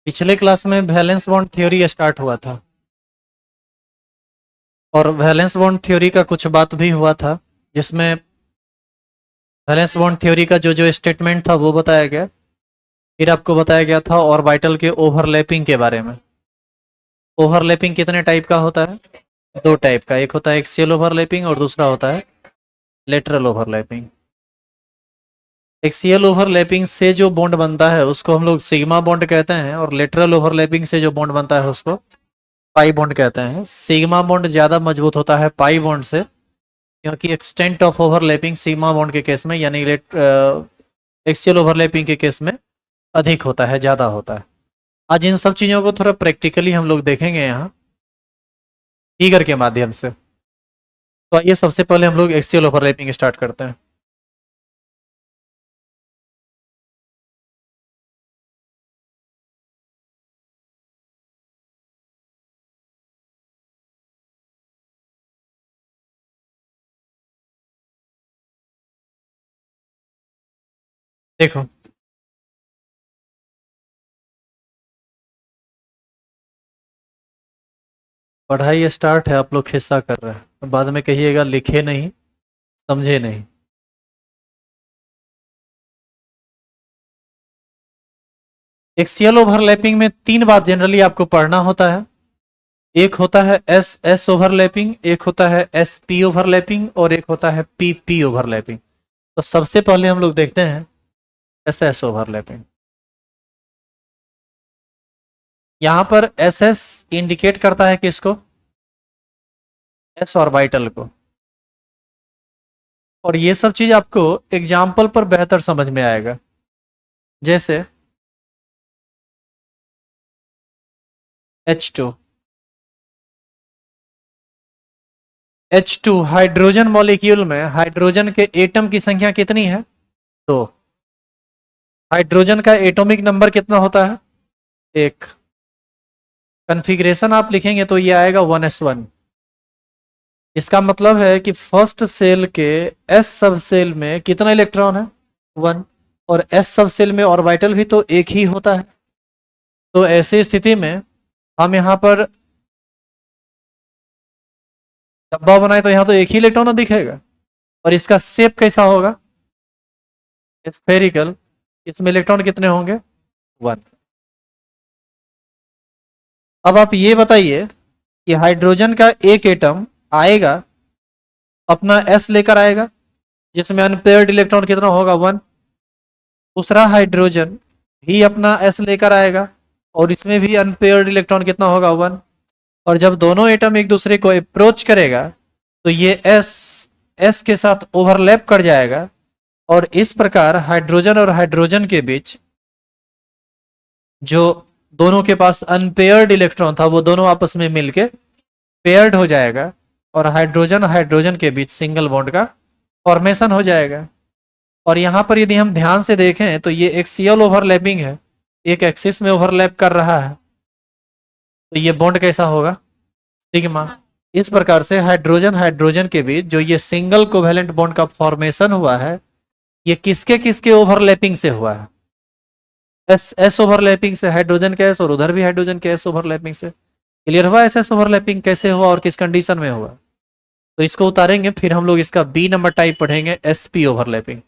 पिछले क्लास में valence bond theory start हुआ था और वैलेंस बॉन्ड थ्योरी का कुछ बात भी हुआ था जिसमें वैलेंस बॉन्ड थ्योरी का जो स्टेटमेंट था वो बताया गया। फिर आपको बताया गया था ऑर्बिटल के ओवरलैपिंग के बारे में। ओवरलैपिंग कितने टाइप का होता है? दो टाइप का, एक होता है एक्सियल ओवरलैपिंग और दूसरा होता है लेटरल ओवरलैपिंग। एक्सियल ओवरलैपिंग से जो बॉन्ड बनता है उसको हम लोग सिग्मा बॉन्ड कहते हैं और लेटरल ओवरलैपिंग से जो बॉन्ड बनता है उसको पाई बॉन्ड कहते हैं। सिग्मा बॉन्ड ज़्यादा मजबूत होता है पाई बॉन्ड से, क्योंकि extent of overlapping sigma bond के केस में यानी एक्सियल ओवरलैपिंग के केस में अधिक होता है, ज़्यादा होता है। आज इन सब चीज़ों को थोड़ा प्रैक्टिकली हम लोग देखेंगे यहाँ फिगर के माध्यम से। तो आइए सबसे पहले हम लोग एक्सियल ओवरलैपिंग स्टार्ट करते हैं। देखो, पढ़ाई स्टार्ट है, आप लोग हिस्सा कर रहे हैं तो बाद में कहिएगा लिखे नहीं, समझे नहीं। एक्सियल ओवरलैपिंग में तीन बात जनरली आपको पढ़ना होता है। एक होता है एस एस ओवरलैपिंग, एक होता है एस पी ओवरलैपिंग और एक होता है पी पी ओवरलैपिंग। तो सबसे पहले हम लोग देखते हैं एस एस ओवरलैपिंग। यहां पर एस एस इंडिकेट करता है किसको? एस ऑर्बिटल को। और ये सब चीज आपको एग्जाम्पल पर बेहतर समझ में आएगा। जैसे H2, H2 हाइड्रोजन मॉलिक्यूल में हाइड्रोजन के एटम की संख्या कितनी है? दो। हाइड्रोजन का एटॉमिक नंबर कितना होता है? एक। कन्फिग्रेशन आप लिखेंगे तो ये आएगा 1s1। इसका मतलब है कि फर्स्ट सेल के एस सब सेल में कितना इलेक्ट्रॉन है? वन। और एस सब सेल में ऑर्बिटल भी तो एक ही होता है। तो ऐसी स्थिति में हम यहाँ पर डब्बा बनाए तो यहाँ तो एक ही इलेक्ट्रॉन दिखेगा। और इसका शेप कैसा होगा? स्फेरिकल। इसमें इलेक्ट्रॉन कितने होंगे? वन। अब आप ये बताइए कि हाइड्रोजन का एक एटम आएगा, अपना एस लेकर आएगा, जिसमें अनपेयर्ड इलेक्ट्रॉन कितना होगा? वन। दूसरा हाइड्रोजन भी अपना एस लेकर आएगा और इसमें भी अनपेयर्ड इलेक्ट्रॉन कितना होगा? वन। और जब दोनों एटम एक दूसरे को अप्रोच करेगा तो ये एस एस के साथ ओवरलैप कर जाएगा और इस प्रकार हाइड्रोजन और हाइड्रोजन के बीच जो दोनों के पास अनपेयर्ड इलेक्ट्रॉन था वो दोनों आपस में मिलके पेयर्ड हो जाएगा और हाइड्रोजन हाइड्रोजन के बीच सिंगल बॉन्ड का फॉर्मेशन हो जाएगा। और यहां पर यदि हम ध्यान से देखें तो ये एक्सियल ओवरलैपिंग है, एक एक्सिस में ओवरलैप कर रहा है। तो ये बॉन्ड कैसा होगा? सिग्मा। इस प्रकार से हाइड्रोजन हाइड्रोजन के बीच जो ये सिंगल कोवेलेंट बॉन्ड का फॉर्मेशन हुआ है, ये किसके किसके ओवरलैपिंग से हुआ है? एस एस ओवरलैपिंग से, हाइड्रोजन के एस और उधर भी हाइड्रोजन के एस ओवरलैपिंग से। क्लियर हुआ एस एस ओवरलैपिंग कैसे हुआ और किस कंडीशन में हुआ? तो इसको उतारेंगे, फिर हम लोग इसका बी नंबर टाइप पढ़ेंगे, S P overlapping.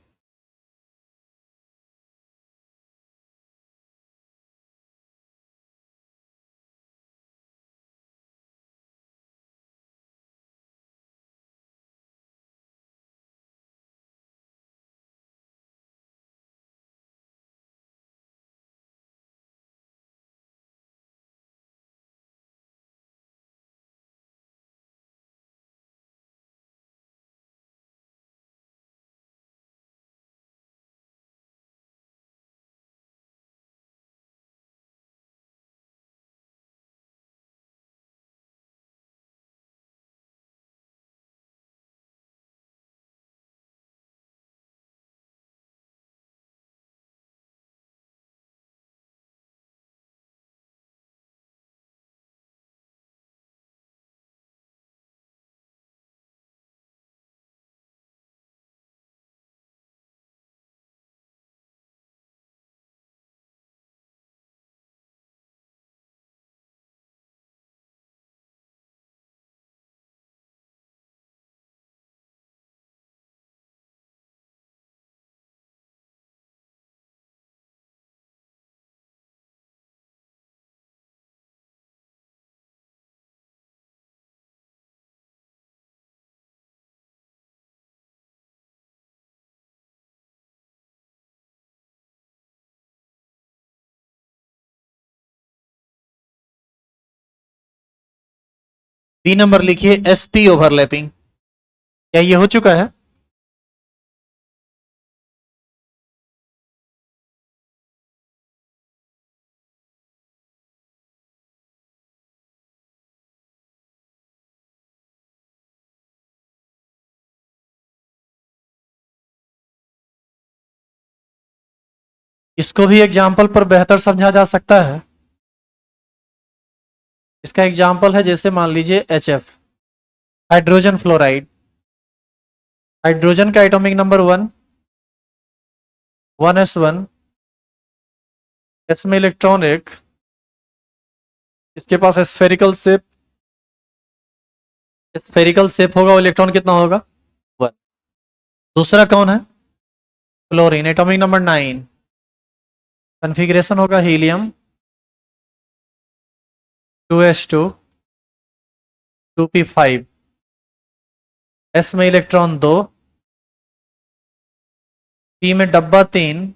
B number लिखिए sp ओवरलैपिंग। क्या ये हो चुका है? इसको भी एग्जाम्पल पर बेहतर समझा जा सकता है। इसका एग्जाम्पल है, जैसे मान लीजिए HF, हाइड्रोजन फ्लोराइड। हाइड्रोजन का एटॉमिक नंबर 1s1, इसमें इलेक्ट्रॉन एक, इसके पास स्फेरिकल शेप होगा, इलेक्ट्रॉन कितना होगा? 1। दूसरा कौन है? फ्लोरीन, एटॉमिक नंबर 9, कन्फिग्रेशन होगा हीलियम 2s2 2p5, एस में इलेक्ट्रॉन 2, पी में डब्बा 3,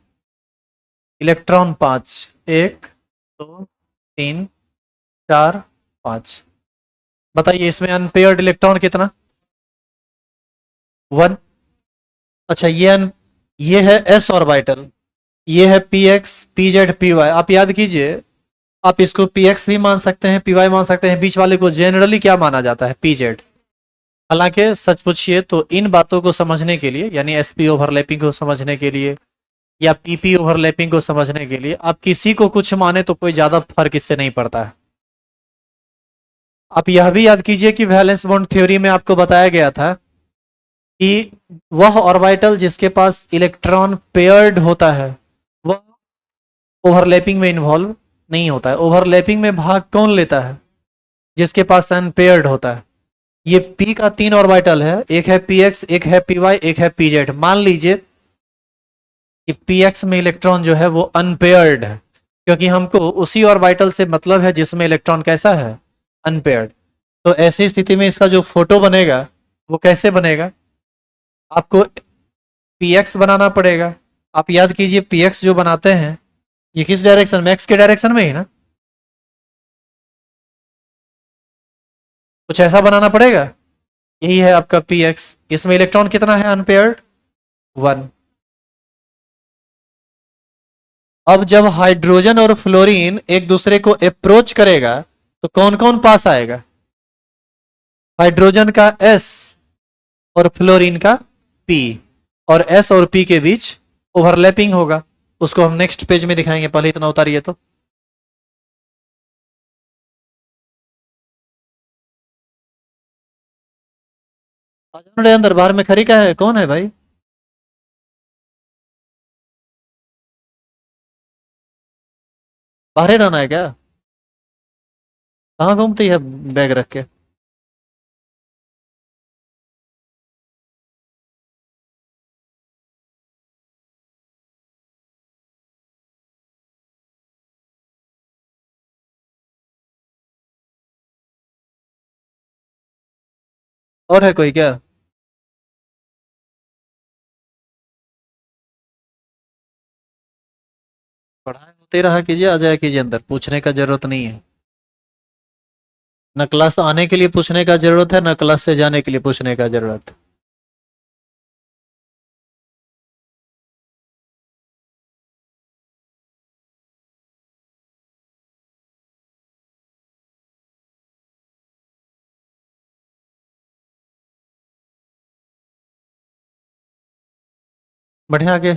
इलेक्ट्रॉन 5, 1 2 3 4 5। बताइए इसमें अनपेयर्ड इलेक्ट्रॉन कितना? 1। अच्छा, ये है s ऑर्बिटल, ये है px pz py। आप याद कीजिए, आप इसको px भी मान सकते हैं, py मान सकते हैं, बीच वाले को जनरली क्या माना जाता है? pz। हालांकि सच पूछिए तो इन बातों को समझने के लिए, यानी sp ओवरलैपिंग को समझने के लिए या pp ओवरलैपिंग को समझने के लिए, आप किसी को कुछ माने तो कोई ज्यादा फर्क इससे नहीं पड़ता है। आप यह भी याद कीजिए कि वैलेंस बॉन्ड थ्योरी में आपको बताया गया था कि वह ऑर्बिटल जिसके पास इलेक्ट्रॉन पेयर्ड होता है वह ओवरलैपिंग में इन्वॉल्व नहीं होता है। ओवरलैपिंग में भाग कौन लेता है? जिसके पास अनपेयर्ड होता है। ये p का 3 ऑर्बिटल है, एक है px, एक है py, एक है pz। मान लीजिए कि px में इलेक्ट्रॉन जो है वो अनपेयर्ड है, क्योंकि हमको उसी ऑर्बिटल से मतलब है जिसमें इलेक्ट्रॉन कैसा है? अनपेयर्ड। तो ऐसी स्थिति में इसका जो फोटो बनेगा वो कैसे बनेगा? आपको px बनाना पड़ेगा। आप याद कीजिए px जो बनाते हैं ये किस डायरेक्शन में? x के डायरेक्शन में ही ना। कुछ ऐसा बनाना पड़ेगा। यही है आपका px। इसमें इलेक्ट्रॉन कितना है अनपेयर्ड? 1। अब जब हाइड्रोजन और फ्लोरीन एक दूसरे को अप्रोच करेगा तो कौन कौन पास आएगा? हाइड्रोजन का S और फ्लोरीन का P, और S और P के बीच ओवरलैपिंग होगा। उसको हम नेक्स्ट पेज में दिखाएंगे, पहले इतना उतारिए तो। अंदर बाहर में खड़ी क्या है? कौन है भाई? बाहर ही रहना है क्या? कहाँ घूमती है बैग रख के? और है कोई क्या? पढ़ाई होते रहा कीजिए, आ जाए कीजिए, अंदर पूछने का जरूरत नहीं है। न क्लास आने के लिए पूछने का जरूरत है, न क्लास से जाने के लिए पूछने का जरूरत है। बढ़िया, आगे।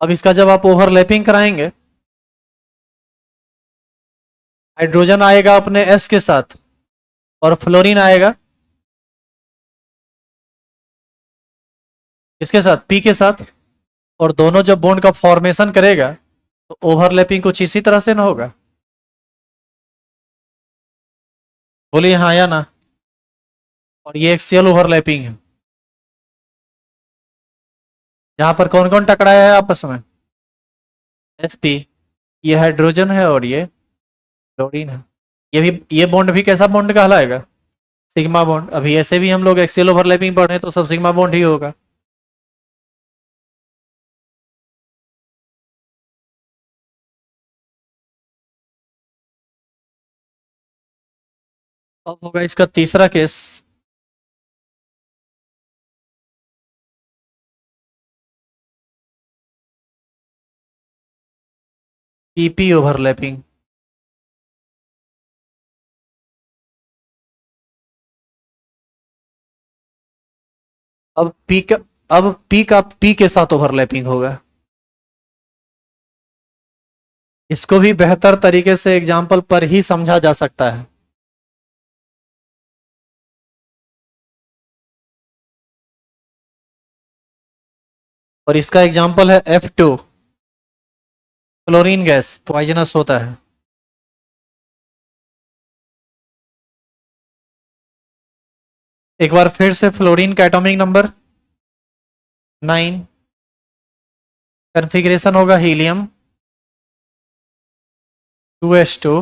अब इसका जब आप ओवरलैपिंग कराएंगे, हाइड्रोजन आएगा अपने S के साथ और फ्लोरीन आएगा इसके साथ, P के साथ, और दोनों जब बॉन्ड का फॉर्मेशन करेगा तो ओवरलैपिंग कुछ इसी तरह से ना होगा। बोलिए हाँ या ना। और ये एक्सियल ओवरलैपिंग है, यहां पर कौन कौन टकराया है आपस में? sp, ये हाइड्रोजन है और ये क्लोरीन है। ये बॉन्ड भी कैसा बॉन्ड कहलाएगा? Sigma bond. अभी ऐसे भी हम लोग एक्सियल ओवरलैपिंग पढ़ रहे हैं तो सब सिग्मा बॉन्ड ही होगा। अब होगा इसका तीसरा केस। PP overlapping. अब पी का पी के साथ ओवरलैपिंग होगा। इसको भी बेहतर तरीके से एग्जाम्पल पर ही समझा जा सकता है। और इसका एग्जाम्पल है F2। क्लोरीन गैस पॉइजनस होता है। एक बार फिर से फ्लोरीन का एटॉमिक नंबर 9, कन्फिग्रेशन होगा हीलियम 2s2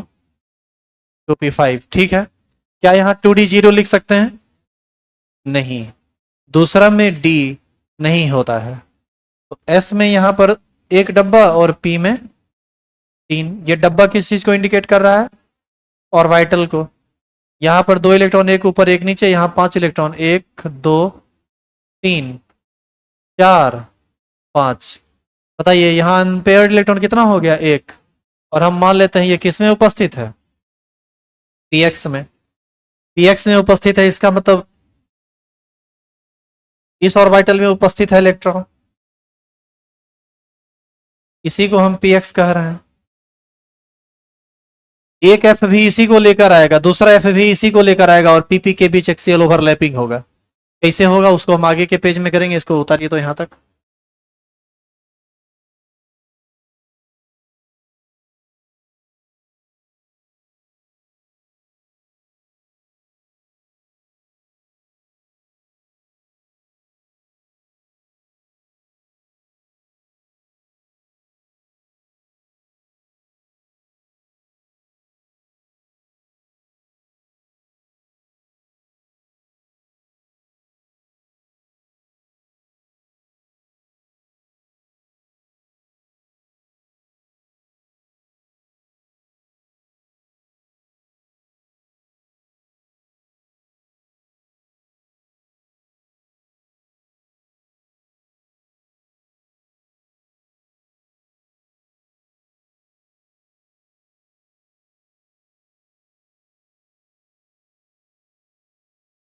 2p5। ठीक है, क्या यहाँ 2d0 लिख सकते हैं? नहीं। दूसरा में D नहीं होता है, तो S में यहां पर एक डब्बा और P में 3। ये डब्बा किस चीज को इंडिकेट कर रहा है? ऑर्बिटल को। यहां पर 2 इलेक्ट्रॉन, एक ऊपर एक नीचे, यहां 5 इलेक्ट्रॉन, 1 2 3 4 5। बताइए यहां अनपेयर्ड इलेक्ट्रॉन कितना हो गया? 1। और हम मान लेते हैं ये किस में उपस्थित है? px में। px में उपस्थित है, इसका मतलब इस ऑर्बिटल में उपस्थित है इलेक्ट्रॉन, इसी को हम px कह रहे हैं। एक एफ भी इसी को लेकर आएगा, दूसरा एफ भी इसी को लेकर आएगा, और पीपी के बीच एक्सियल ओवरलैपिंग होगा। कैसे होगा उसको हम आगे के पेज में करेंगे। इसको उतारिए तो यहां तक।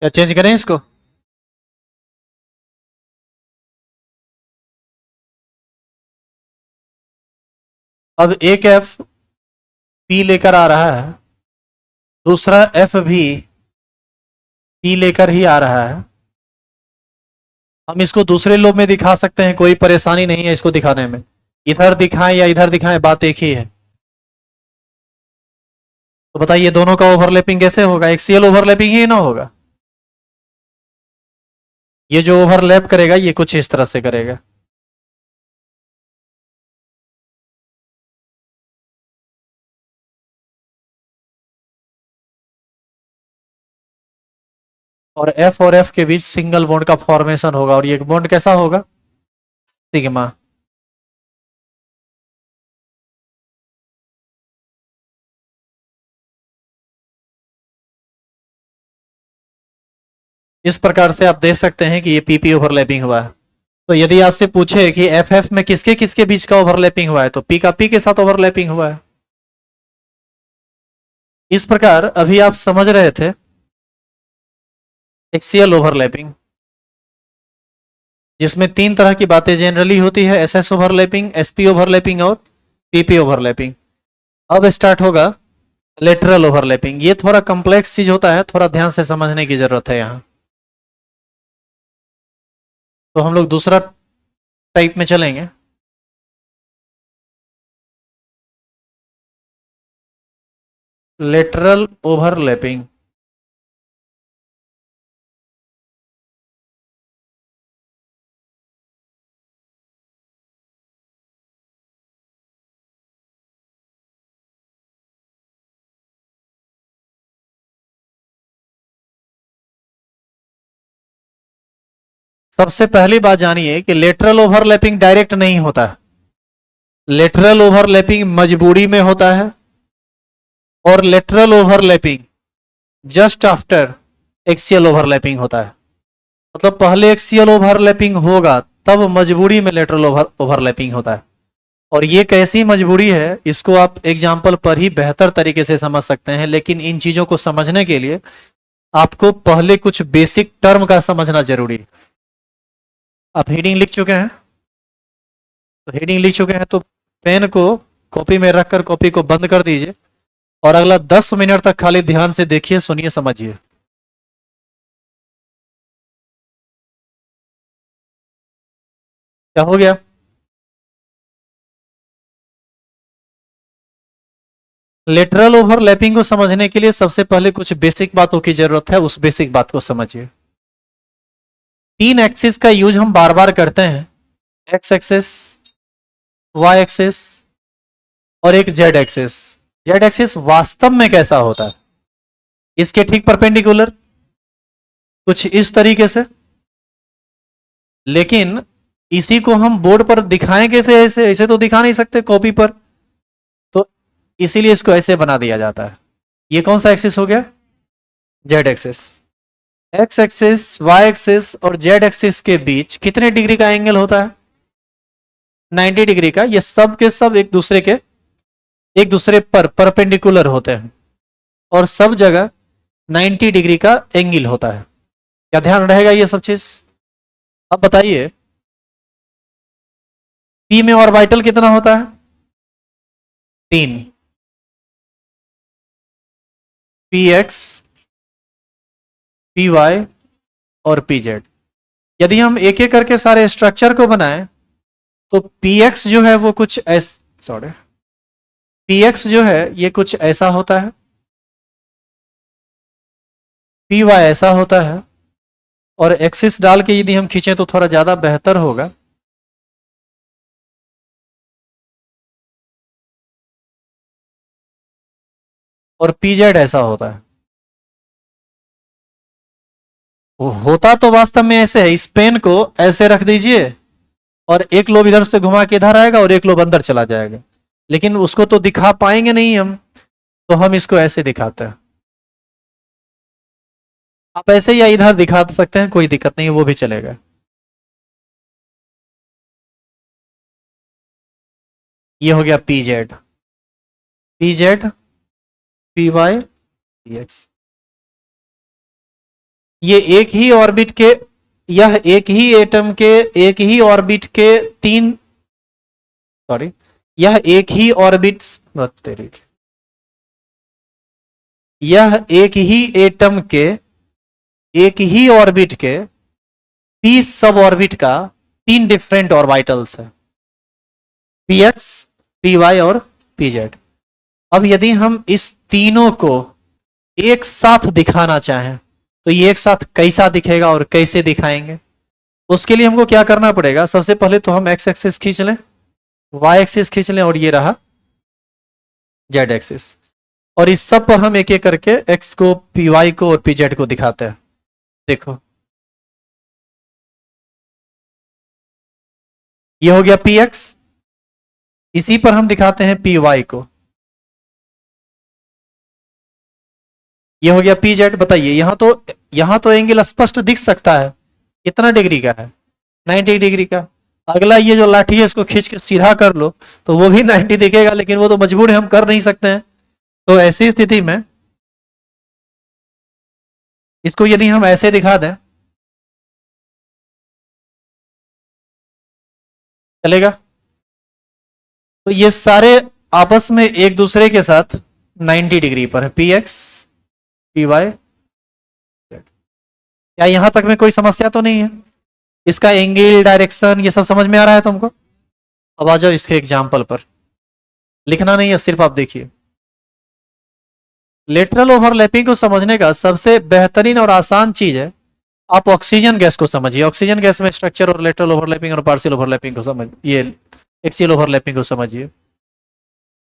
क्या चेंज करें इसको? अब एक एफ पी लेकर आ रहा है, दूसरा एफ भी पी लेकर ही आ रहा है। हम इसको दूसरे लोब में दिखा सकते हैं, कोई परेशानी नहीं है इसको दिखाने में। इधर दिखाएं या इधर दिखाएं, बात एक ही है। तो बताइए दोनों का ओवरलैपिंग कैसे होगा? एक्सियल ओवरलैपिंग ही ना होगा। ये जो ओवरलैप करेगा ये कुछ इस तरह से करेगा। और एफ के बीच सिंगल बॉन्ड का फॉर्मेशन होगा, और ये बॉन्ड कैसा होगा? सिग्मा। इस प्रकार से आप देख सकते हैं कि ये पीपी ओवरलैपिंग हुआ है। तो यदि आपसे पूछे कि एफ एफ में किसके किसके बीच का ओवरलैपिंग हुआ है, तो पी का पी के साथ ओवरलैपिंग हुआ है। इस प्रकार अभी आप समझ रहे थे एक्सियल ओवरलैपिंग, जिसमें 3 तरह की बातें जनरली होती है: एसएस ओवरलैपिंग, एसपी ओवरलैपिंग और पीपी ओवरलैपिंग। अब स्टार्ट होगा लेटरल ओवरलैपिंग। ये थोड़ा कॉम्प्लेक्स चीज होता है, थोड़ा ध्यान से समझने की जरूरत है यहाँ। तो हम लोग दूसरा टाइप में चलेंगे। Lateral overlapping. सबसे पहली बात जानिए कि लेटरल ओवरलैपिंग डायरेक्ट नहीं होता है। लेटरल ओवरलैपिंग मजबूरी में होता है, और lateral overlapping just after axial overlapping होता है। मतलब पहले एक्सियल ओवरलैपिंग होगा तब मजबूरी में लेटरल ओवरलैपिंग होता है। और ये कैसी मजबूरी है इसको आप एग्जाम्पल पर ही बेहतर तरीके से समझ सकते हैं, लेकिन इन चीजों को समझने के लिए आपको पहले कुछ बेसिक टर्म का समझना जरूरी है। आप हेडिंग लिख चुके हैं, तो हेडिंग लिख चुके हैं तो पेन को कॉपी में रखकर कॉपी को बंद कर दीजिए और अगला 10 मिनट तक खाली ध्यान से देखिए, सुनिए, समझिए। क्या हो गया? लेटरल ओवरलैपिंग को समझने के लिए सबसे पहले कुछ बेसिक बातों की जरूरत है, उस बेसिक बात को समझिए। तीन एक्सिस का यूज हम बार बार करते हैं, एक्स एक्सिस, वाई एक्सिस और एक जेड एक्सिस। जेड एक्सिस वास्तव में कैसा होता है? इसके ठीक परपेंडिकुलर, कुछ इस तरीके से। लेकिन इसी को हम बोर्ड पर दिखाएं कैसे? ऐसे ऐसे तो दिखा नहीं सकते कॉपी पर, तो इसीलिए इसको ऐसे बना दिया जाता है। ये कौन सा एक्सिस हो गया? Z axis. X axis, Y axis और जेड एक्सिस के बीच कितने डिग्री का एंगल होता है? 90 डिग्री का। ये सब के सब एक दूसरे पर परपेंडिकुलर होते हैं और सब जगह 90 डिग्री का एंगल होता है। क्या ध्यान रहेगा ये सब चीज? अब बताइए, पी में ऑर्बिटल कितना होता है? 3। पी एक्स, पी वाई और पी जेड। यदि हम एक एक करके सारे स्ट्रक्चर को बनाएं तो पी एक्स जो है वो कुछ सॉरी, पी एक्स जो है ये कुछ ऐसा होता है, पी वाई ऐसा होता है, और एक्सिस डाल के यदि हम खींचें तो थोड़ा ज्यादा बेहतर होगा। और पी जेड ऐसा होता है। वो होता तो वास्तव में ऐसे है, इस पेन को ऐसे रख दीजिए और एक लोब इधर से घुमा के इधर आएगा और एक लोब अंदर चला जाएगा, लेकिन उसको तो दिखा पाएंगे नहीं हम, तो हम इसको ऐसे दिखाते हैं। आप ऐसे या इधर दिखा सकते हैं, कोई दिक्कत नहीं है, वो भी चलेगा। ये हो गया P Z, P Z, P Y, P X. ये एक ही ऑर्बिट के, यह एक ही एटम के, एक ही ऑर्बिट के तीन, सॉरी, यह एक ही ऑर्बिट, तेरी, यह एक ही एटम के एक ही ऑर्बिट के पी सब ऑर्बिट का तीन डिफरेंट ऑर्बिटल्स है, पी एक्स, पी वाई और पी जेड। अब यदि हम इस तीनों को एक साथ दिखाना चाहें तो ये एक साथ कैसा दिखेगा और कैसे दिखाएंगे? उसके लिए हमको क्या करना पड़ेगा? सबसे पहले तो हम एक्स एक्सिस खींच लें, वाई एक्सिस खींच लें और ये रहा जेड एक्सिस। और इस सब पर हम एक एक करके एक्स को, पी वाई को और पी जेड को दिखाते हैं। देखो, ये हो गया पी एक्स, इसी पर हम दिखाते हैं पी वाई को। ये हो गया पी जेड। बताइए, यहां तो एंगल स्पष्ट दिख सकता है, कितना डिग्री का है? 90 डिग्री का। अगला ये जो लाठी है इसको खींच के सीधा कर लो तो वो भी 90 दिखेगा, लेकिन वो तो मजबूर है, हम कर नहीं सकते हैं। तो ऐसी स्थिति में इसको यदि हम ऐसे दिखा दें, चलेगा? तो ये सारे आपस में एक दूसरे के साथ 90 डिग्री पर है, पी एक्स, पी वाई। क्या यहां तक में कोई समस्या तो नहीं है? इसका एंगल, डायरेक्शन, ये सब समझ में आ रहा है तुमको? अब आ जाओ इसके एग्जाम्पल पर। लिखना नहीं है, सिर्फ आप देखिए। लेटरल ओवरलैपिंग को समझने का सबसे बेहतरीन और आसान चीज है, आप ऑक्सीजन गैस को समझिए। ऑक्सीजन गैस में स्ट्रक्चर और लेटरल ओवरलैपिंग और पार्शियल ओवरलैपिंग को समझ, ये एक्सियल ओवरलैपिंग को समझिए।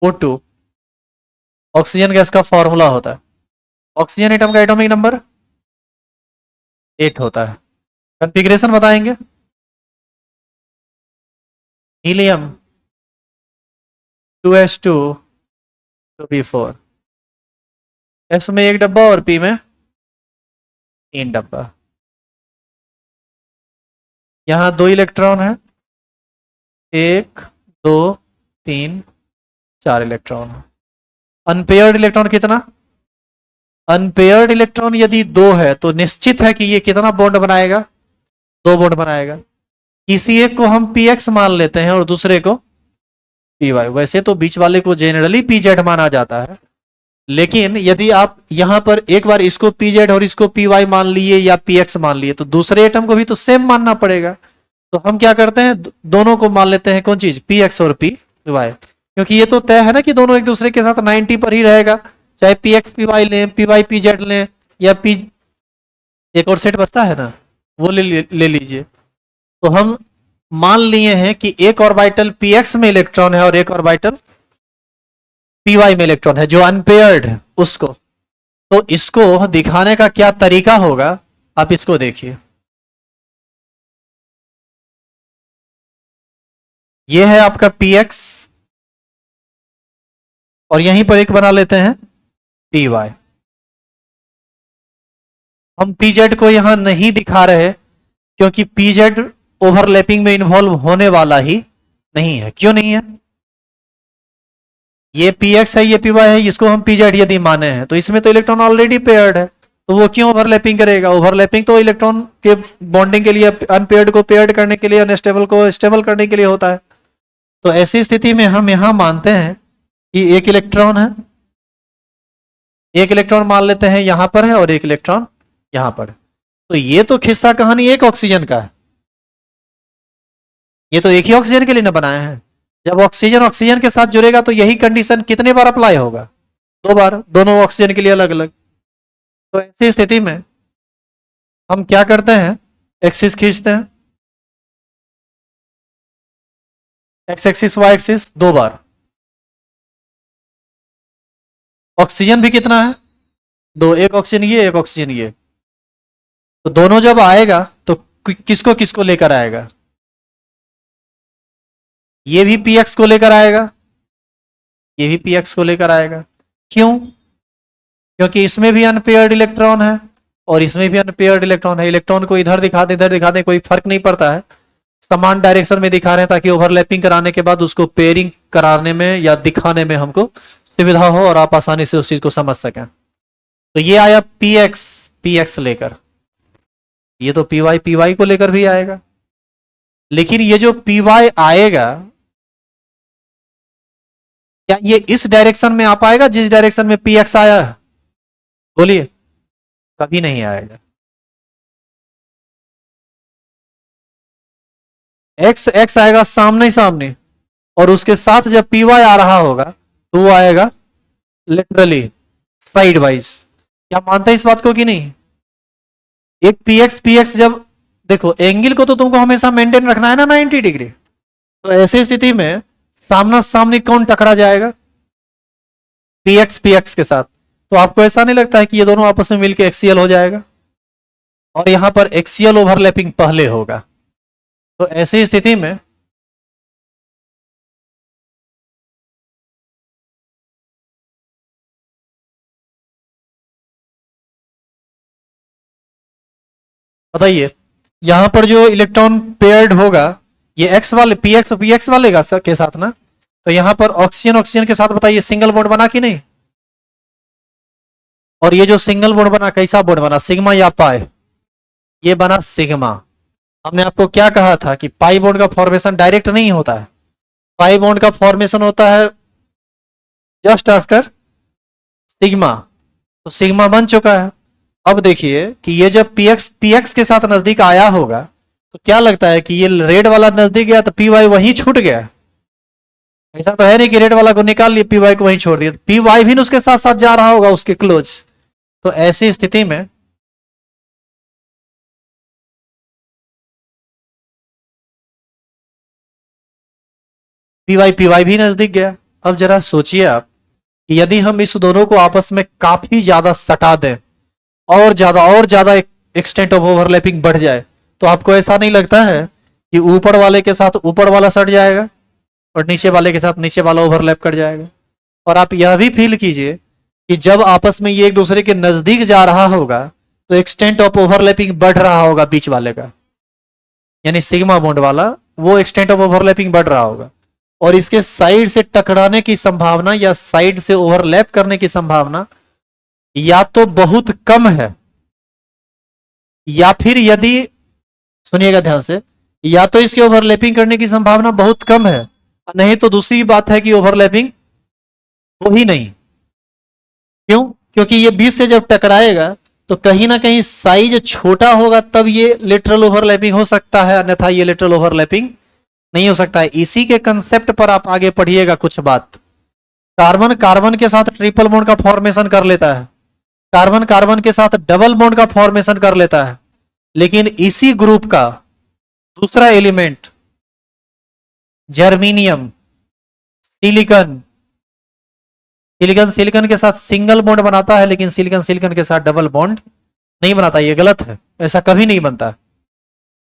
O2 ऑक्सीजन गैस का फॉर्मूला होता है। ऑक्सीजन एटम का एटॉमिक नंबर 8 होता है। कॉन्फ़िगरेशन बताएंगे, हीलियम 2s2 2p4, एस में 1 डब्बा और पी में 3 डब्बा। यहां 2 इलेक्ट्रॉन है, 1 2 3 4 इलेक्ट्रॉन। अनपेयर्ड इलेक्ट्रॉन कितना? अनपेयर्ड इलेक्ट्रॉन यदि 2 है तो निश्चित है कि ये कितना बॉन्ड बनाएगा? 2 बॉन्ड बनाएगा। किसी एक को हम पी एक्स मान लेते हैं और दूसरे को पी वाई। वैसे तो बीच वाले को जनरली पी जेड माना जाता है, लेकिन यदि आप यहां पर एक बार इसको पी जेड और इसको पी वाई मान लिए या पी एक्स मान लिए, तो दूसरे एटम को भी तो सेम मानना पड़ेगा। तो हम क्या करते हैं, दोनों को मान लेते हैं कौन चीज, पी एक्स और पी वाई, क्योंकि ये तो तय है ना कि दोनों एक दूसरे के साथ 90 पर ही रहेगा। चाहे पी एक्स पी वाई लें, पी वाई पी जेड लें, या पी, एक और सेट बचता है ना, वो ले लीजिए। तो हम मान लिए हैं कि एक ऑर्बिटल पी एक्स में इलेक्ट्रॉन है और एक ऑर्बिटल पी वाई में इलेक्ट्रॉन है, जो अनपेयर्ड है उसको। तो इसको दिखाने का क्या तरीका होगा, आप इसको देखिए। ये है आपका पी एक्स और यहीं पर एक बना लेते हैं पी वाई। हम पी जेड को यहां नहीं दिखा रहे क्योंकि पी जेड ओवरलैपिंग में इन्वॉल्व होने वाला ही नहीं है। क्यों नहीं है? ये पी एक्स है, ये पी वाई है, इसको हम पी जेड यदि माने हैं तो इसमें तो इलेक्ट्रॉन ऑलरेडी पेयर्ड है, तो वो क्यों ओवरलैपिंग करेगा? ओवरलैपिंग तो इलेक्ट्रॉन के बॉन्डिंग के लिए, अनपेयर्ड को पेयर्ड करने के लिए, अनस्टेबल को स्टेबल करने के लिए होता है। तो ऐसी स्थिति में हम यहां मानते हैं कि एक इलेक्ट्रॉन है, एक इलेक्ट्रॉन मान लेते हैं यहां पर है और एक इलेक्ट्रॉन यहां पर। तो ये तो खिस्सा कहानी एक ऑक्सीजन का है, ये तो एक ही ऑक्सीजन के लिए ना बनाए हैं। जब ऑक्सीजन ऑक्सीजन के साथ जुड़ेगा तो यही कंडीशन कितने बार अप्लाई होगा? 2 बार, दोनों ऑक्सीजन के लिए अलग अलग। तो ऐसी स्थिति में हम क्या करते हैं, एक्सिस खींचते हैं, एक्स एक्सिस वाई एक्सिस 2 बार। ऑक्सीजन भी कितना है? 2, एक ऑक्सीजन ये, एक ऑक्सीजन ये। तो दोनों जब आएगा तो किसको किसको लेकर आएगा? ये भी पी एक्स को लेकर आएगा, ये भी पी एक्स को लेकर आएगा। क्यों? क्योंकि इसमें भी अनपेयर्ड इलेक्ट्रॉन है और इसमें भी अनपेयर्ड इलेक्ट्रॉन है। इलेक्ट्रॉन को इधर दिखा दे, इधर दिखा दे, कोई फर्क नहीं पड़ता है, समान डायरेक्शन में दिखा रहे हैं ताकि ओवरलैपिंग कराने के बाद उसको पेयरिंग कराने में या दिखाने में हमको सुविधा हो और आप आसानी से उस चीज को समझ सकें। तो ये आया पी एक्स लेकर, ये तो पी वाई को लेकर भी आएगा। लेकिन ये जो पी वाई आएगा, क्या ये इस डायरेक्शन में आ पाएगा जिस डायरेक्शन में पी एक्स आया है? बोलिए, कभी नहीं आएगा। एक्स एक्स आएगा सामने सामने, और उसके साथ जब पी वाई आ रहा होगा तो वो आएगा लिटरली साइड वाइज। क्या मानते हैं इस बात को कि नहीं? एक पी एक्स जब, देखो एंगल को तो तुमको हमेशा मेंटेन रखना है ना 90 डिग्री। तो ऐसी स्थिति में सामना सामने कौन टकरा जाएगा? पी एक्स के साथ। तो आपको ऐसा नहीं लगता है कि ये दोनों आपस में मिलकर एक्सीएल हो जाएगा और यहां पर एक्सीएल ओवरलैपिंग पहले होगा? तो ऐसी स्थिति में बताइए, यहां पर जो इलेक्ट्रॉन पेयर्ड होगा ये एक्स वाले पी एक्स वाले के साथ ना, तो यहां पर ऑक्सीजन ऑक्सीजन के साथ बताइए सिंगल बॉन्ड बना कि नहीं? और ये जो सिंगल बॉन्ड बना, कैसा बॉन्ड बना, सिग्मा या पाई? ये बना सिग्मा। हमने आपको क्या कहा था कि पाई बॉन्ड का फॉर्मेशन डायरेक्ट नहीं होता है, पाई बॉन्ड का फॉर्मेशन होता है जस्ट आफ्टर सिग्मा। तो सिग्मा बन चुका है। अब देखिए कि ये जब पी एक्स के साथ नजदीक आया होगा तो क्या लगता है कि ये रेड वाला नजदीक गया तो पी वाई वहीं छूट गया? ऐसा तो है नहीं कि रेड वाला को निकाल लिया, पी वाई को वहीं छोड़ दिया, पी वाई भी उसके साथ साथ जा रहा होगा उसके क्लोज। तो ऐसी स्थिति में पी वाई भी नजदीक गया। अब जरा सोचिए आप कि यदि हम इस दोनों को आपस में काफी ज्यादा सटा दें और ज्यादा एक्सटेंट ऑफ ओवरलैपिंग बढ़ जाए, तो आपको ऐसा नहीं लगता है कि ऊपर वाले के साथ ऊपर वाला सट जाएगा और नीचे वाले के साथ नीचे वाला ओवरलैप कर जाएगा? और आप यह भी फील कीजिए कि जब आपस में ये एक दूसरे के नजदीक जा रहा होगा तो एक्सटेंट ऑफ ओवरलैपिंग बढ़ रहा होगा बीच वाले का, यानी सिग्मा बॉन्ड वाला, वो एक्सटेंट ऑफ ओवरलैपिंग बढ़ रहा होगा। और इसके साइड से टकराने की संभावना या साइड से ओवरलैप करने की संभावना या तो बहुत कम है, या फिर यदि, सुनिएगा ध्यान से, या तो इसके ओवरलैपिंग करने की संभावना बहुत कम है, नहीं तो दूसरी बात है कि ओवरलैपिंग हो ही नहीं। क्यों? क्योंकि ये बीच से जब टकराएगा तो कहीं ना कहीं साइज छोटा होगा, तब ये लेटरल ओवरलैपिंग हो सकता है, अन्यथा ये लेटरल ओवरलैपिंग नहीं हो सकता है। इसी के कंसेप्ट पर आप आगे पढ़िएगा कुछ बात। कार्बन कार्बन के साथ ट्रिपल बॉन्ड का फॉर्मेशन कर लेता है, कार्बन कार्बन के साथ डबल बॉन्ड का फॉर्मेशन कर लेता है, लेकिन इसी ग्रुप का दूसरा element germanium, silicon, silicon silicon के साथ सिंगल बॉन्ड बनाता है, लेकिन सिलिकॉन सिलिकॉन के साथ डबल बॉन्ड नहीं बनाता। ये गलत है, ऐसा कभी नहीं बनता।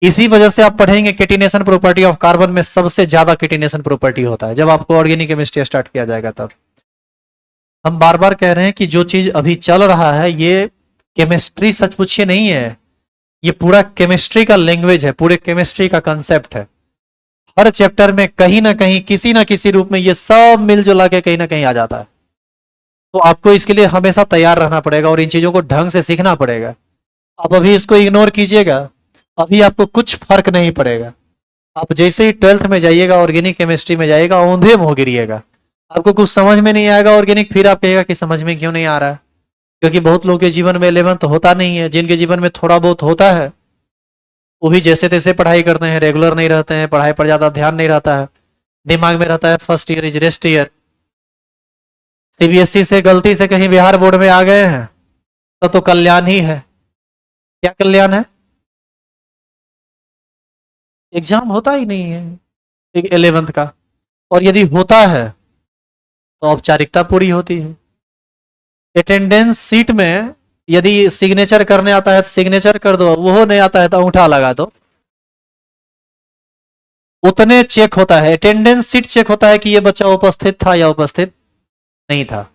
इसी वजह से आप पढ़ेंगे केटिनेशन प्रॉपर्टी ऑफ कार्बन में सबसे ज्यादा केटिनेशन प्रॉपर्टी होता है जब आपको ऑर्गेनिक केमिस्ट्री स्टार्ट किया जाएगा तब। हम बार बार कह रहे हैं कि जो चीज अभी चल रहा है ये केमिस्ट्री सच पूछिए नहीं है, ये पूरा केमिस्ट्री का लैंग्वेज है, पूरे केमिस्ट्री का कंसेप्ट है। हर चैप्टर में कहीं ना कहीं किसी ना किसी रूप में ये सब मिलजुला के कहीं ना कहीं आ जाता है। तो आपको इसके लिए हमेशा तैयार रहना पड़ेगा और इन चीजों को ढंग से सीखना पड़ेगा। आप अभी इसको इग्नोर कीजिएगा, अभी आपको कुछ फर्क नहीं पड़ेगा। आप जैसे ही 12th में जाइएगा, ऑर्गेनिक केमिस्ट्री में जाइएगा, औंधे मुंह गिरिएगा, आपको कुछ समझ में नहीं आएगा ऑर्गेनिक, फिर आप कहेगा कि समझ में क्यों नहीं आ रहा है। क्योंकि बहुत लोगों के जीवन में 11th होता नहीं है, जिनके जीवन में थोड़ा बहुत होता है वो भी जैसे तैसे पढ़ाई करते हैं, रेगुलर नहीं रहते हैं, पढ़ाई पर ज्यादा ध्यान नहीं रहता है, दिमाग में रहता है first year is rest year. CBSE से गलती से कहीं बिहार बोर्ड में आ गए हैं तो कल्याण ही है। क्या कल्याण है? एग्जाम होता ही नहीं है 11th का, और यदि होता है तो औपचारिकता पूरी होती है। अटेंडेंस सीट में यदि सिग्नेचर करने आता है तो सिग्नेचर कर दो, वो नहीं आता है तो अंगूठा लगा दो, उतने चेक होता है। अटेंडेंस सीट चेक होता है कि ये बच्चा उपस्थित था या उपस्थित नहीं था।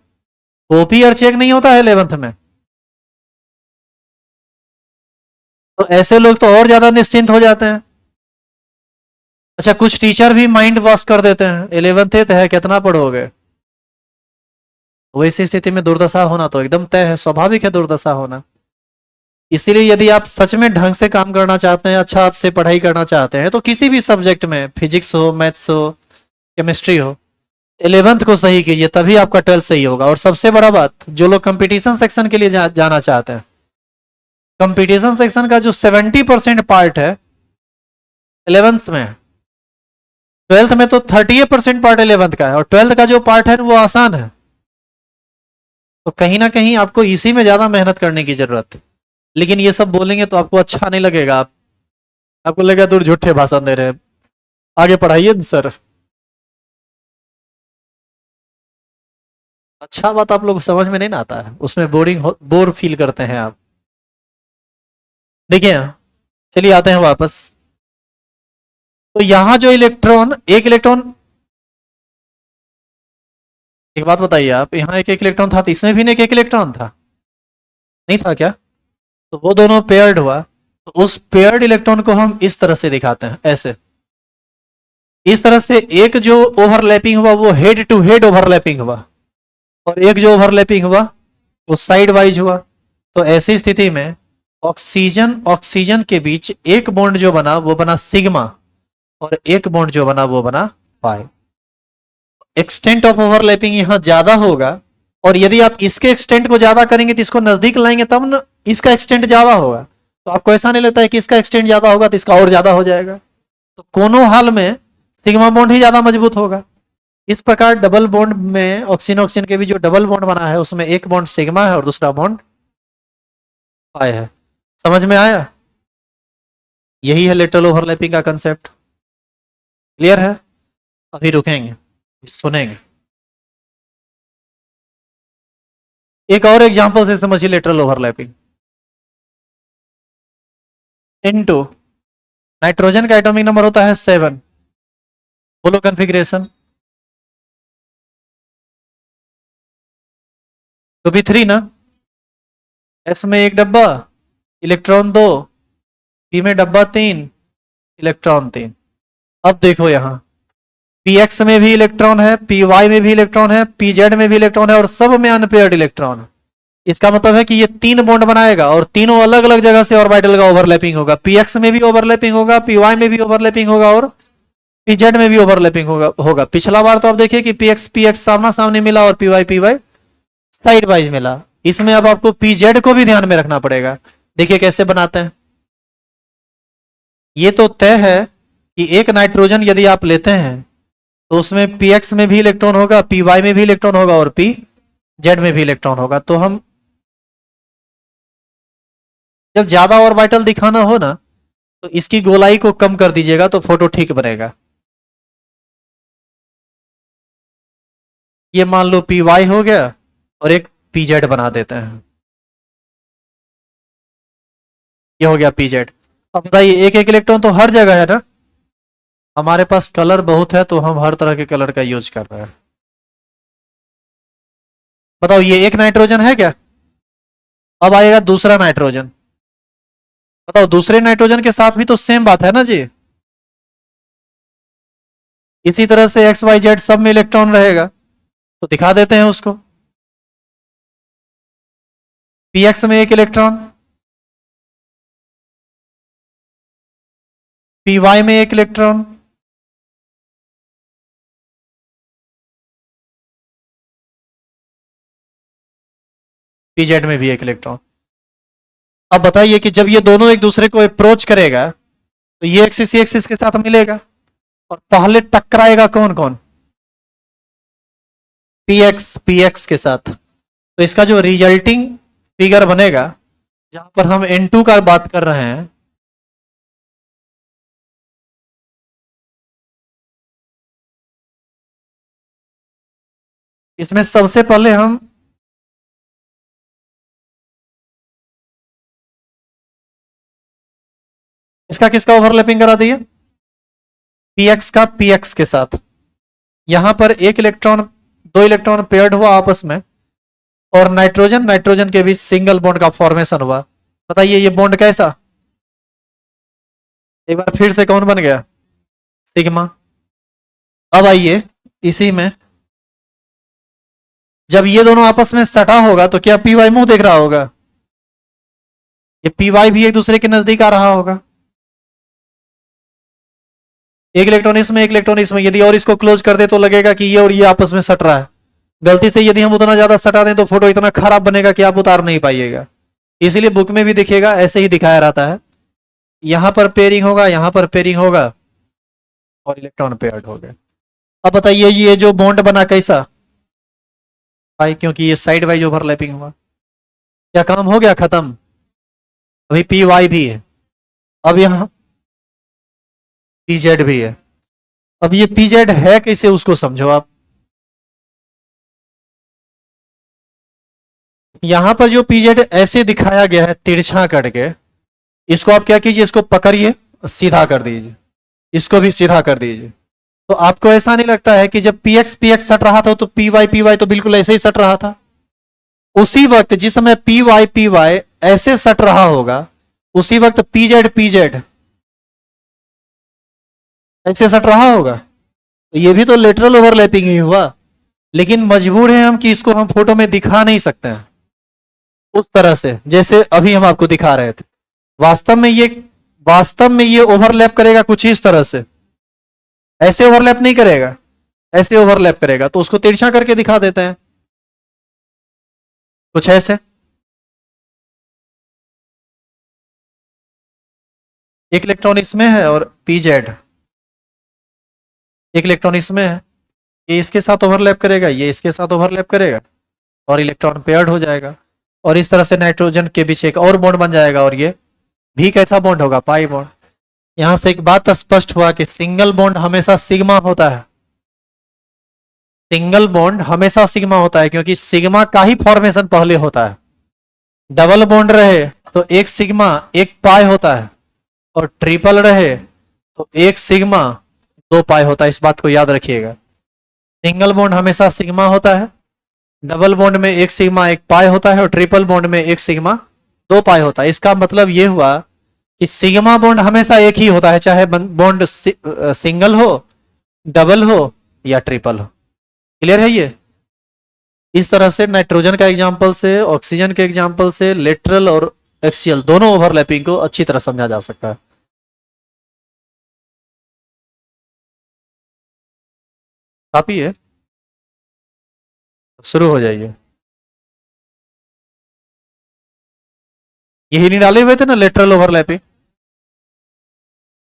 ओपीआर चेक नहीं होता है 11th में। तो ऐसे लोग तो और ज्यादा निश्चिंत हो जाते हैं। अच्छा, कुछ टीचर भी माइंड वॉश कर देते हैं, 11th है कितना पढ़ोगे। वैसी स्थिति में दुर्दशा होना तो एकदम तय है, स्वाभाविक है दुर्दशा होना। इसीलिए यदि आप सच में ढंग से काम करना चाहते हैं, अच्छा आपसे पढ़ाई करना चाहते हैं, तो किसी भी सब्जेक्ट में, फिजिक्स हो, मैथ्स हो, केमिस्ट्री हो, 11th को सही कीजिए, तभी आपका 12th सही होगा। और सबसे बड़ा बात, जो लोग कंपटीशन सेक्शन के लिए जाना चाहते हैं, कंपटीशन सेक्शन का जो 70% पार्ट है 11th में, 12th में तो 30% पार्ट 11th का है, और 12th का जो पार्ट है वो आसान है। तो कहीं ना कहीं आपको इसी में ज्यादा मेहनत करने की जरूरत है। लेकिन ये सब बोलेंगे तो आपको अच्छा नहीं लगेगा, आपको लगेगा दूर झूठे भाषण दे रहे हैं, आगे पढ़ाइए सर। अच्छा बात आप लोग समझ में नहीं ना आता है, उसमें बोर फील करते हैं आप। देखिए, चलिए आते हैं वापस। तो यहां जो इलेक्ट्रॉन, एक इलेक्ट्रॉन, एक बात बताइए आप, यहां एक एक इलेक्ट्रॉन था तो इसमें भी एक एक इलेक्ट्रॉन था, नहीं था क्या? तो वो दोनों पेयर्ड हुआ, तो उस पेयर्ड इलेक्ट्रॉन को हम इस तरह से दिखाते हैं, ऐसे। इस तरह से एक जो ओवरलैपिंग हुआ वो हेड टू हेड ओवरलैपिंग हुआ, और एक जो ओवरलैपिंग हुआ वो साइड वाइज हुआ। तो ऐसी स्थिति में ऑक्सीजन ऑक्सीजन के बीच एक बॉन्ड जो बना वो बना सिग्मा, और एक बॉन्ड जो बना वो बना पाई। एक्सटेंट ऑफ ओवरलैपिंग यहां ज्यादा होगा, और यदि आप इसके एक्सटेंट को ज्यादा करेंगे तो इसको नजदीक लाएंगे तब ना इसका एक्सटेंट ज्यादा होगा। तो आपको ऐसा नहीं लगता है कि इसका एक्सटेंट ज्यादा होगा तो इसका और ज्यादा हो जाएगा। तो कोनो हाल में सिग्मा बॉन्ड ही ज्यादा मजबूत होगा। इस प्रकार डबल बॉन्ड में ऑक्सीजन ऑक्सीजन के भी जो डबल बॉन्ड बना है उसमें एक बॉन्ड सिग्मा है और दूसरा बॉन्ड पाई है। समझ में आया? यही है लेटरल ओवरलैपिंग का कंसेप्ट। क्लियर है? अभी रुकेंगे, सुनेंगे। एक और एग्जांपल से समझिए लेटरल ओवरलैपिंग। इनटू नाइट्रोजन का एटॉमिक नंबर होता है 7, बोलो कॉन्फ़िगरेशन। तो भी 3 ना, एस में एक डब्बा, इलेक्ट्रॉन 2, पी में डब्बा 3, इलेक्ट्रॉन 3। अब देखो यहाँ पी एक्स में भी इलेक्ट्रॉन है, पी वाई में भी इलेक्ट्रॉन है, पी जेड में भी इलेक्ट्रॉन है और सब में अनपेयर्ड इलेक्ट्रॉन है। इसका मतलब है कि ये 3 बॉन्ड बनाएगा और तीनों अलग अलग जगह से ऑर्बिटल का ओवरलैपिंग होगा। पी एक्स में भी ओवरलैपिंग होगा, पी वाई में भी ओवरलैपिंग होगा और पी जेड में भी ओवरलैपिंग होगा। पिछला बार तो आप देखिए कि पी एक्स सामना सामने मिला और पी वाई साइड वाइज मिला। इसमें अब आपको पी जेड को भी ध्यान में रखना पड़ेगा। देखिए कैसे बनाते हैं। ये तो तय है कि एक नाइट्रोजन यदि आप लेते हैं तो उसमें पी एक्स में भी इलेक्ट्रॉन होगा, पी वाई में भी इलेक्ट्रॉन होगा और पी जेड में भी इलेक्ट्रॉन होगा। तो हम जब ज्यादा ऑर्बिटल दिखाना हो ना तो इसकी गोलाई को कम कर दीजिएगा तो फोटो ठीक बनेगा। ये मान लो पी वाई हो गया और एक पी जेड बना देते हैं। ये हो गया पी जेड। अब बताइए एक एक इलेक्ट्रॉन तो हर जगह है ना, हमारे पास कलर बहुत है तो हम हर तरह के कलर का यूज कर रहे हैं। बताओ ये एक नाइट्रोजन है क्या? अब आएगा दूसरा नाइट्रोजन। बताओ दूसरे नाइट्रोजन के साथ भी तो सेम बात है ना जी। इसी तरह से एक्स वाई जेड सब में इलेक्ट्रॉन रहेगा तो दिखा देते हैं उसको। पी एक्स में एक इलेक्ट्रॉन, पी वाई में एक इलेक्ट्रॉन, पी जेड में भी एक इलेक्ट्रॉन। अब बताइए कि जब ये दोनों एक दूसरे को अप्रोच करेगा तो ये एक्सिस एक्सिस के साथ मिलेगा और पहले टकराएगा कौन कौन? पी एक्स के साथ। तो इसका जो रिजल्टिंग फिगर बनेगा जहां पर हम N2 का बात कर रहे हैं, इसमें सबसे पहले हम इसका किसका ओवरलैपिंग करा दिए? पी एक्स का पी एक्स के साथ। यहां पर एक इलेक्ट्रॉन, दो इलेक्ट्रॉन पेयर्ड हुआ आपस में और नाइट्रोजन नाइट्रोजन के बीच सिंगल बॉन्ड का फॉर्मेशन हुआ। बताइए ये बॉन्ड कैसा? एक बार फिर से कौन बन गया? सिग्मा। अब आइए इसी में जब ये दोनों आपस में सटा होगा तो क्या पी वाई मुंह देख रहा होगा? ये पी वाई भी एक दूसरे के नजदीक आ रहा होगा। एक इलेक्ट्रॉन इसमें एक इलेक्ट्रॉन इसमें, यदि और इसको क्लोज कर दे तो लगेगा कि ये और ये आपस में सट रहा है। गलती से यदि हम उतना ज्यादा सटा दें तो फोटो इतना खराब बनेगा कि आप उतार नहीं पाइएगा। इसीलिए बुक में भी दिखेगा ऐसे ही दिखाया रहता है। यहां पर पेयरिंग होगा, यहां पर पेयरिंग होगा और इलेक्ट्रॉन पेयर्ड हो गए। अब बताइए ये जो बॉन्ड बना कैसा? भाई क्योंकि ये साइड वाइज ओवरलैपिंग हुआ। क्या काम हो गया खत्म? अभी पी वाई भी है, अब यहां पी जेड भी है। अब ये पी जेड है कैसे उसको समझो आप। यहां पर जो पी जेड ऐसे दिखाया गया है तिरछा करके, इसको आप क्या कीजिए, इसको पकड़िए सीधा कर दीजिए, इसको भी सीधा कर दीजिए। तो आपको ऐसा नहीं लगता है कि जब पी एक्स सट रहा था तो पी वाई तो बिल्कुल ऐसे ही सट रहा था? उसी वक्त जिस समय पी वाई ऐसे सट रहा होगा उसी वक्त पी जेड ऐसे सट रहा होगा। तो ये भी तो लेटरल ओवरलैपिंग ही हुआ। लेकिन मजबूर है हम कि इसको हम फोटो में दिखा नहीं सकते हैं उस तरह से जैसे अभी हम आपको दिखा रहे थे। वास्तव में ये ओवरलैप करेगा कुछ इस तरह से, ऐसे ओवरलैप नहीं करेगा, ऐसे ओवरलैप करेगा। तो उसको तिरछा करके दिखा देते हैं कुछ ऐसे। एक इलेक्ट्रॉन इसमें है और पी जेड, एक इलेक्ट्रॉन इसमें है, ये इसके साथ ओवरलैप करेगा, ये इसके साथ ओवरलैप करेगा और इलेक्ट्रॉन पेयर्ड हो जाएगा। और इस तरह से नाइट्रोजन के बीच एक और बॉन्ड बन जाएगा और ये भी कैसा बॉन्ड होगा? Pi bond. यहां से एक बात स्पष्ट हुआ कि सिंगल बॉन्ड हमेशा सिग्मा होता है। सिंगल बॉन्ड हमेशा सिग्मा होता है क्योंकि सिग्मा का ही फॉर्मेशन पहले होता है। डबल बॉन्ड रहे तो एक सिग्मा एक पाई होता है और ट्रिपल रहे तो एक सिग्मा दो पाई होता है। इस बात को याद रखिएगा, सिंगल बॉन्ड हमेशा सिग्मा होता है डबल बॉन्ड में एक सिग्मा एक पाई होता है और ट्रिपल बॉन्ड में एक सिग्मा दो पाई होता है। इसका मतलब ये हुआ कि सिग्मा बॉन्ड हमेशा एक ही होता है, चाहे बॉन्ड सिंगल हो, डबल हो या ट्रिपल हो। क्लियर है ये? इस तरह से नाइट्रोजन का एग्जांपल से, ऑक्सीजन के एग्जांपल से, लेटरल और एक्सियल दोनों ओवरलैपिंग को अच्छी तरह समझा जा सकता है। काफी है, शुरू हो जाइए। यही नहीं डाले हुए थे ना लेटरल ओवरलैपिंग?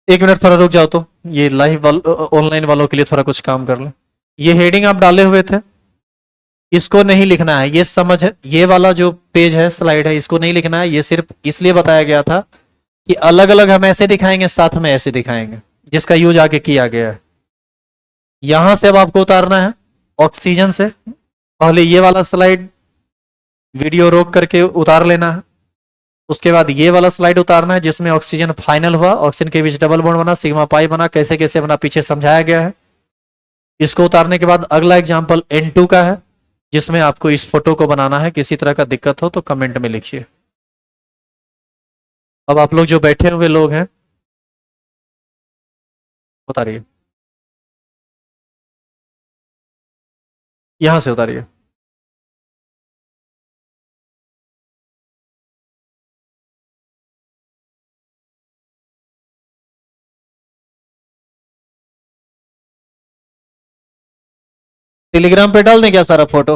एक मिनट थोड़ा रुक जाओ, तो ये लाइव ऑनलाइन वालों के लिए थोड़ा कुछ काम कर ले। ये हेडिंग आप डाले हुए थे, इसको नहीं लिखना है, ये समझ, ये वाला जो पेज है, स्लाइड है, इसको नहीं लिखना है। ये सिर्फ इसलिए बताया गया था कि अलग अलग हम ऐसे दिखाएंगे, साथ में ऐसे दिखाएंगे, जिसका यूज आगे किया गया है। यहां से अब आपको उतारना है ऑक्सीजन से। पहले ये वाला स्लाइड वीडियो रोक करके उतार लेना है। उसके बाद ये वाला स्लाइड उतारना है जिसमें ऑक्सीजन फाइनल हुआ, ऑक्सीजन के बीच डबल बॉन्ड बना, सिग्मा पाई बना, कैसे कैसे बना पीछे समझाया गया है। इसको उतारने के बाद अगला एग्जांपल N2 का है, जिसमें आपको इस फोटो को बनाना है। किसी तरह का दिक्कत हो तो कमेंट में लिखिए। अब आप लोग जो बैठे हुए लोग हैं, उतारिए, यहां से उतारिए। टेलीग्राम पे डाल दें क्या सारा फोटो?